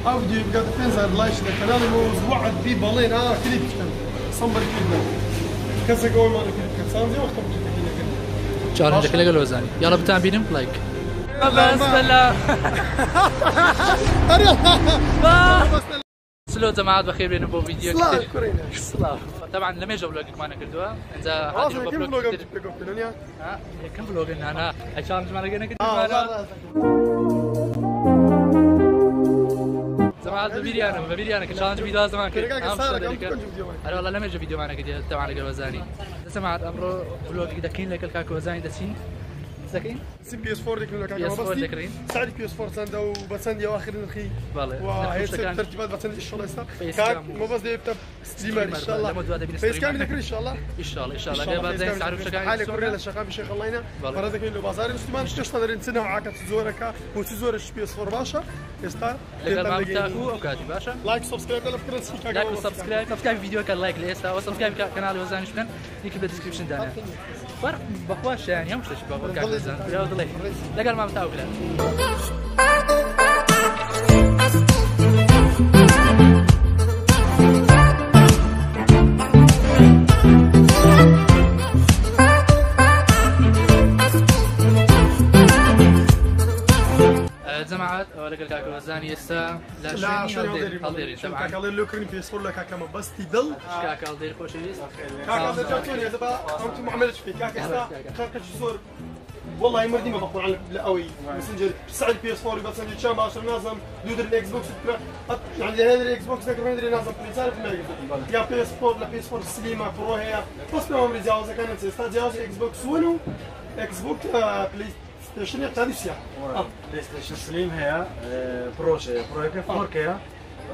او فيديو بقى تنزل لايك للقناه ووعد بي بالين كليب كان صنبر كليب كذا قول ما كليب كان زي وقت شهر عندك لا قالوا زاني يلا بتاع بينم لايك بس لا سلو جماعة بخير بينو بو فيديو كتير سلام طبعا لما يجوا فلوجك معنا كردوها انت هذه كم فلوج كم فلوج انا عشان معنا كنا كنت جماعة بفيديو انا كنت شالنج فيديو زمان كنت انا والله لما يجوا فيديو معنا كده تبعنا قالوا زاني جماعة امره فلوج كده كاين لك الكاكو زاني دسين ساكين سي بي اس 4 ديك الكاكا بس سعد بي اس 4 ساندا وبساندي واخر الخي والله وهي ترتيبات بساندي ان شاء الله يستر كان مو بس دي ستريمر ان شاء الله فيس كامل ان شاء الله ان شاء الله قبل زين تعرف شكاين حالي كوريلا شغال بشيخ الله ينا فرضك له بازار المسلمان مش تقدر تسنه معاك تزورك وتزور بي اس 4 باشا يستر تاكو او كاتي باشا لايك سبسكرايب ولا فكره سيكا لايك وسبسكرايب في فيديو كان لايك ليسا وصل في قناه وزاني شنو لينك بالديسكربشن دانا فرق بخواش يعني هم شتش بقول يا ضلي لا قال ما بتاعه كلام جماعات ولا قال كاكو زاني يسا لا شو الدير طبعا كاكا لو كريم في صور لك كاكا بس تضل كاكا الدير خوش ليس كاكا جاتوني دابا انت ما عملتش فيه كاكا كاكا صور والله مردي ما بقول على قوي ماسنجر سعد بي اس 4 بس عندي شام 10 نازم دودر الاكس بوكس يعني هذا الاكس بوكس ما ادري نازم بيصير في الملعب يا بي اس 4 لا بي اس 4 سليمه برو هي بس ما عمري جاوز كانت استاذ جاوز اكس بوكس ونو اكس بوكس بلاي ستيشن يحتاج سيا بلاي ستيشن سليم هي برو شيء برو هيك 4K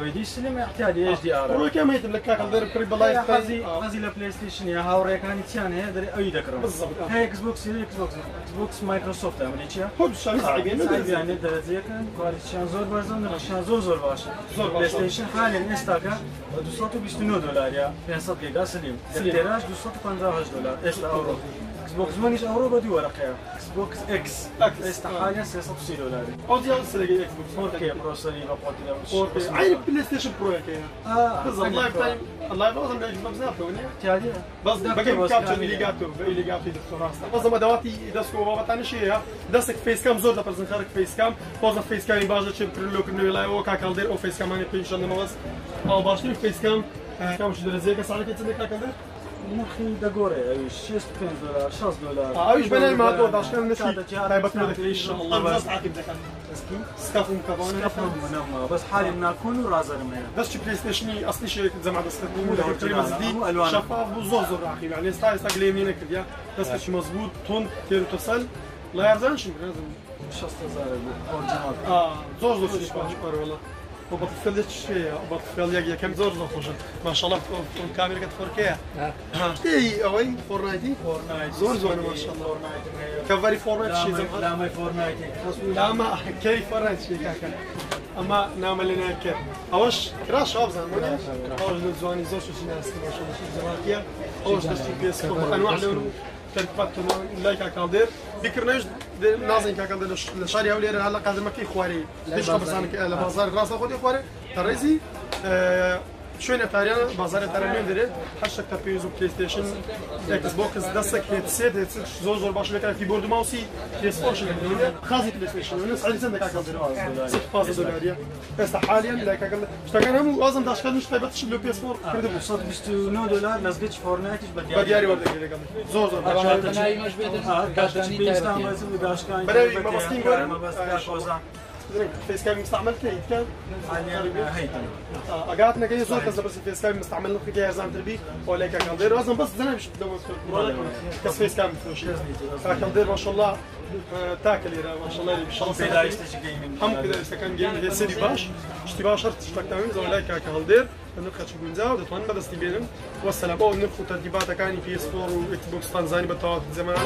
ويدي سليم يحتاج اتش دي ار برو كم يتم لك كاكل قريب الله يحفظي البلاي ستيشن يا هاوري كانت ثاني هذا اي ذكر بالضبط هي اكس بوكس مايكروسوفت امريكا هو صعيبين يعني درجه كان كواليتي زور برزون زور باشا بلاي ستيشن حاليا استاكا $229 يا فيها صدق سليم تيراج $215 اس اورو اكس بوكس مانيش اورو بدي ورقه اكس بوكس اكس حاليا $660 او ديال سلاقي اكس بوكس 4K برو سليم بقول عين بلاي ستيشن برو هيك بالضبط اللايف تايم اللايف اصلا بالاكس بوكس نافع تالي بس بقى كابتشر اللي قاعد في بس ما دواتي دسكو بابا ثاني شيء دسك فيس كام زور دبرزن خارج فيس كام بوز فيس كام باجا تشبر لوك انه لا او كاكل او فيس كام انا بينش انا بس او باشتري فيس كام كم شو درزيك صار كنت عندك كاكل مخي دغوري $6 ايش بنال ما تو داش كان نسي طيبت مدك ليش الله بس عاقب ذاك سكافون كافون بس حالي نكون رازر معي بس بلاي ستيشن اصلي شيء زي ما دستكم ولا كلمه جديد شفاف وزور اخي يعني ستايل استقل يمينك يا بس شيء مضبوط تون تير توصل لا يرزنش لازم $6 اورجينال زور شكر والله وبطل شيء بطل يا كم زور خوشن ما شاء الله الكاميرا كانت 4K اي اوي فورنايت زور ما شاء الله كفري فورنايت شيء زمان لا ما فورنايت لا ما كيف فورنايت شيء كاكا اما نعمل لنا كيف اوش كراش ابزان مونيا اوش زواني زور شو ناس ما شاء الله شيء زمان كيا اوش بس بي اس انواع لونه تركبت لايك كالدير بكرناش نازن كالدير الشارع ولي هلا قادر ما في خواري ليش خبزان بازار راس اخذ خواري تريزي شو نتارينا بازار ترى دري حشك تبيزو بلاي ستيشن اكس بوكس دسك هيدسيت زور باش لك كيبورد ماوسي بلاي ستيشن خاصي بلاي ستيشن الناس عايزين عندك $6 بس حاليا لايك اشتغلنا مو اظن داش كان مش طيبتش لو بي اس 4 كده صوت $2 لازقتش فورنايت بدياري ورده كده زور انا مش بدي ما بسكين فيس كام مستعمل كيف كان؟ قعدنا كي زور كذا بس فيس كام مستعمل في كي زان تربي ولا كان دير اصلا بس زين مش بدو كاس فيس كام فيش كان دير ما شاء الله تاكل ما شاء الله ان شاء الله هم كذا استكان جيم دي سيدي باش اشتي باش شرط اشتكتاوين زو لايك كان دير نخش بنزاو دتوان بس تبينم والسلام او نفو ترتيبات كاني في اس 4 واكس بوكس تنزاني بتوات زمان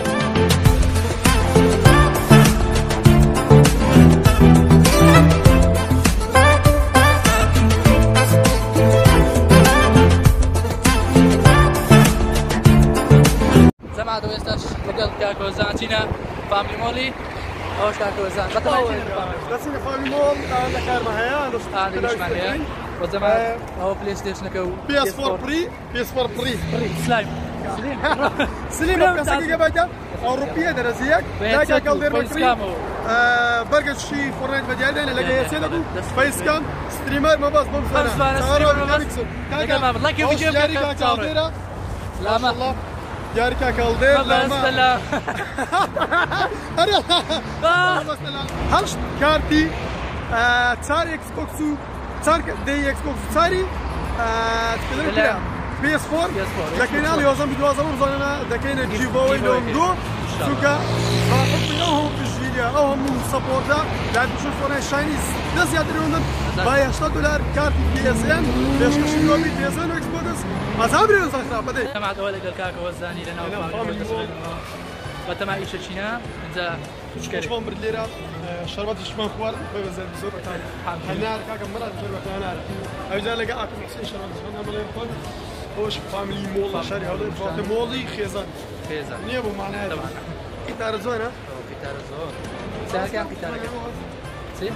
زعما دوستاش لقل كاكو زانتينا فاملي مولي أوش كان كوزان بطلع بس إنه فامي مول أنا كار معايا أنا ليش معايا وزمان أو بلاي ستيشن كو PS4 بري سلايم سليم بس كي جابها أوروبية درزيك لا كالدير مكري برجع شيء فورنيت بديادين اللي جاي سيدكو فيس كام ستريمر ما بس بمزنا كاكا والله كيف يجيب كالديرا لا ما جاركا كالدير لا ما هلش كارتي تساري اكس بوكسو تساري دي اكس بوكسو تساري تكلم كده PS4 لكن أنا يوزن بدوازم وزنا دكينا جيبوي لهم دو سوكا فحطي أوهم في الجيليا أوهم من سبورتا لعب تشوفونا شاينيز ناس يدرون باي $8 كارتي PSN ليش كشيلوا بي PSN وإكس بوكس ما صابرين صخرة بدي سمعت أول الكاكا والزاني لنا وتما إيش الشينا إذا شوفهم بالليرة شربت شمان خوار بس بزور تاني هنار كاكا مرة شربت هنار أجا لقى أكل محسن شربت شمان مليون فن هوش فاميلي مول شاري هذا فات مولي خيزان نيابو معناها طبعا كتار زون ها كتار زون ساعة كام كتار كام سي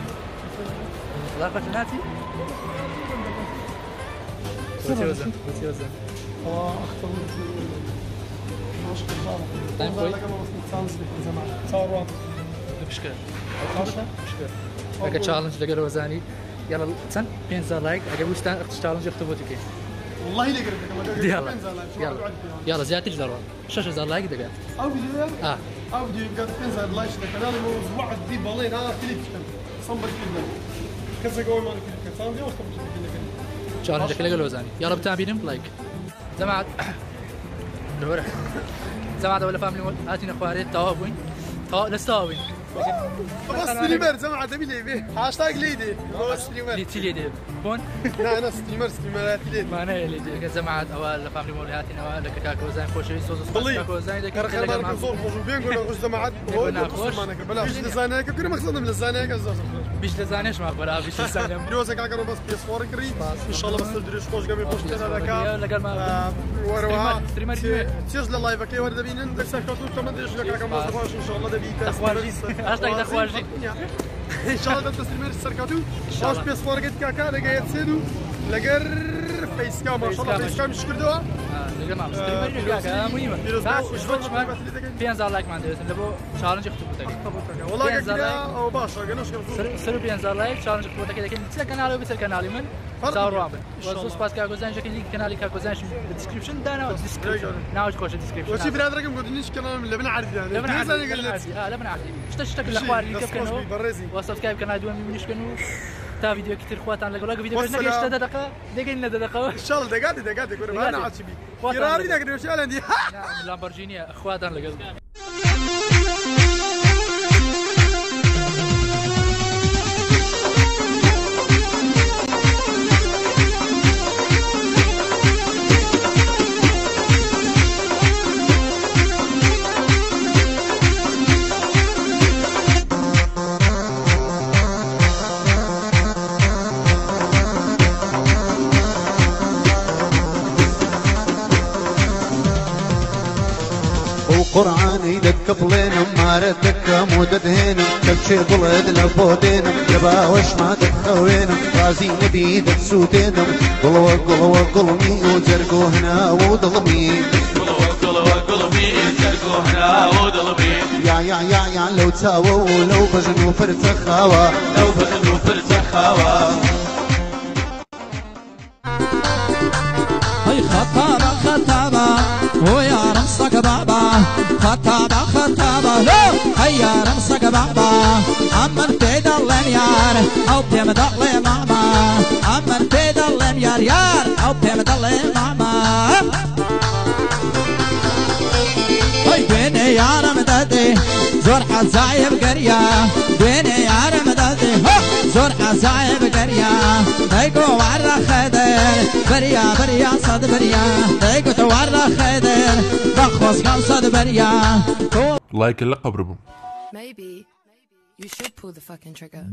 لا فتناتي وتوزن أخطر مش كتار طيب كويس صاروا بشكل هكا تشالنج لقى وزاني يلا تسن بينزا لايك اجا وش تشالنج اختبوتي كيف والله اللي قربت يلا زيادة جدار شاشة زار لايك دقات او فيديو او فيديو قاعد تنزل لايك القناه موضوع دي بالين انا كليك صنبر كلنا كذا قوي ما كليك صار دي وقت تشالنج كلها وزاني يلا بتابعين لايك جماعة نورة جماعة ولا فاملي هاتين اخواري تاوبين نستاوين بس ستريمر جماعة دبي لي هاشتاج ليدي هو ستريمر ليدي بون لا انا ستريمرات ليدي ما انا ليدي جماعة اول فاملي مولاتين اول كاكو زين خوشي صوص كاكو زين دك كرخنا نزور خوش بين قولوا خوش جماعات هو بلاش لزانه كل مقصدنا من لزانه كذا بيش لزانيش ما بلا بيش لزانه بيروزك كاكو بس PS4 كري ان شاء الله بس تدريش خوش قبل خوش ترى لك وروا تيج للايف كي ورد بينن دك سكتو كمان ديش لك كاكو ان شاء الله دبي هاشتاج دخواجي ان شاء الله تستمر السركاتو واش بيس فورجت كاكا لقيت سيدو لقر فيس كام ما شاء الله فيس كام شكردوها يا جماعه ستريمر كاكا مهمه بينزل لايك ما عندي لبو تشالنج اختبوتك والله كده او باشا قالوش سر بينزل لايك تشالنج اختبوتك لكن تسال كنالي وبس الكنالي من صار رابع وصوص باس كاكو زين شكل ليك كنالي كاكو زين بالديسكربشن دانا ديسكربشن ناوش كوش ديسكربشن وشي براد رقم قدنيش كلام اللي بنعرف يعني لا بنعرف اشتك الاخبار اللي كيف كانوا وسبسكرايب كان دوام منيش كانوا تا فيديو كثير خواتان لقوا فيديو بس نقيش دقيقه دقيقه دقيقه ان شاء الله دقات يقول انا عاد بي كراري دقدر وش عندي لامبورجيني اخواتان لقوا قرآن يدك قبلينا مارتك موددهنا كبشي ضلد لفودينا يبا وش ما تتخوينا رازين بيدك سوتينا قلوة قلوة قلمي وزرقو هنا وضلمي قلوة قلمي زرقو هنا وضلمي يا لو تساووا لو بزنوا فرتخاوة هاي خطابة ويا رمسك بابا خطابة لو هيا رمسك بابا أمن تدلن يار أو بيمدلن ماما أمن تدلن يار أو بيمدلن ماما هاي بيني يا رمدتي زور حزايب قرية بيني يا رمدتي زور حزايب قرية دايقو ورا خدر بريا صد بريا دايقو تورا خدر بخوص كان صد بريا لايك اللي قبربهم. Maybe you should pull the fucking trigger.